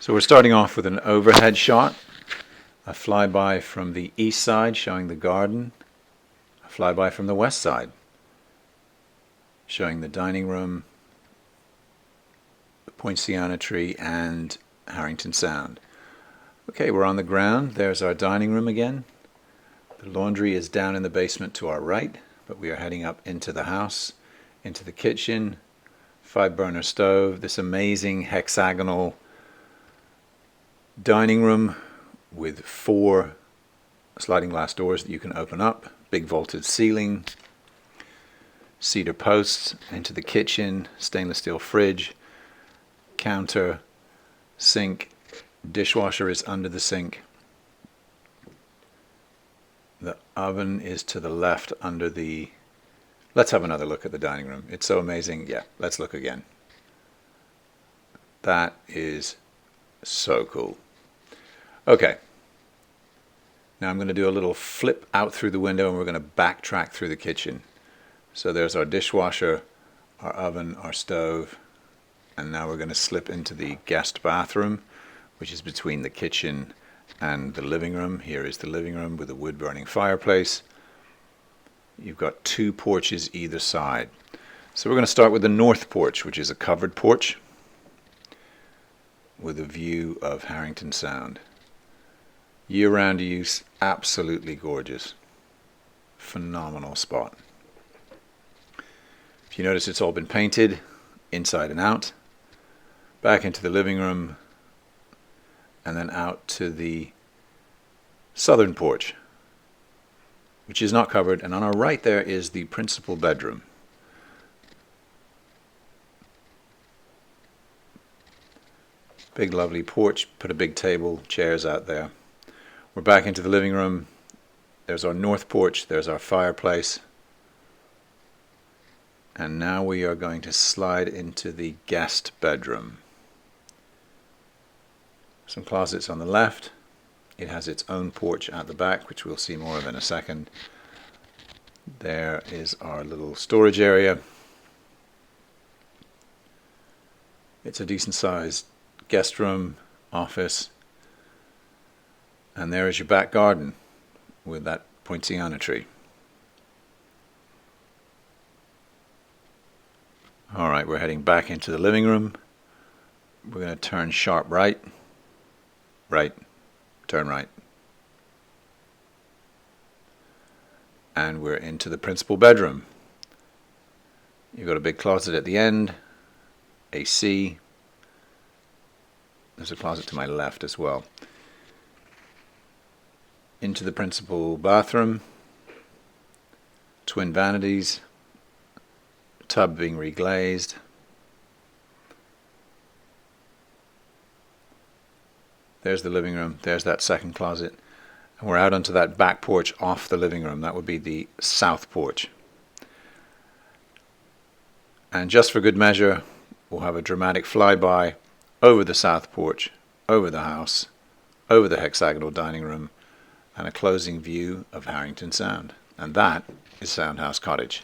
So we're starting off with an overhead shot, a flyby from the east side showing the garden, a flyby from the west side showing the dining room, the Poinciana tree, and Harrington Sound. Okay, we're on the ground. There's our dining room again. The laundry is down in the basement to our right, but we are heading up into the house, into the kitchen, 5-burner stove, this amazing hexagonal dining room with 4 sliding glass doors that you can open up, big vaulted ceiling, cedar posts into the kitchen, stainless steel fridge, counter, sink, dishwasher is under the sink. The oven is to the left under the... Let's have another look at the dining room. It's so amazing. Yeah, let's look again. That is so cool. Okay. Now I'm going to do a little flip out through the window and we're going to backtrack through the kitchen. So there's our dishwasher, our oven, our stove, and now we're going to slip into the guest bathroom, which is between the kitchen and the living room. Here is the living room with a wood-burning fireplace. You've got 2 porches either side. So we're going to start with the north porch, which is a covered porch with a view of Harrington Sound. Year-round use, absolutely gorgeous. Phenomenal spot. If you notice, it's all been painted inside and out. Back into the living room and then out to the southern porch, which is not covered, and on our right there is the principal bedroom. Big lovely porch, put a big table, chairs out there. We're back into the living room. There's our north porch, there's our fireplace. And now we are going to slide into the guest bedroom. Some closets on the left. It has its own porch at the back, which we'll see more of in a second. There is our little storage area. It's a decent sized guest room, office. And there is your back garden with that Poinciana tree. Alright, we're heading back into the living room. We're going to turn sharp right. Right. Turn right. And we're into the principal bedroom. You've got a big closet at the end. AC. There's a closet to my left as well. Into the principal bathroom. Twin vanities. Tub being reglazed. There's the living room. There's that second closet. And we're out onto that back porch off the living room. That would be the south porch. And just for good measure, we'll have a dramatic flyby over the south porch, over the house, over the hexagonal dining room, and a closing view of Harrington Sound. And that is Sound House Cottage.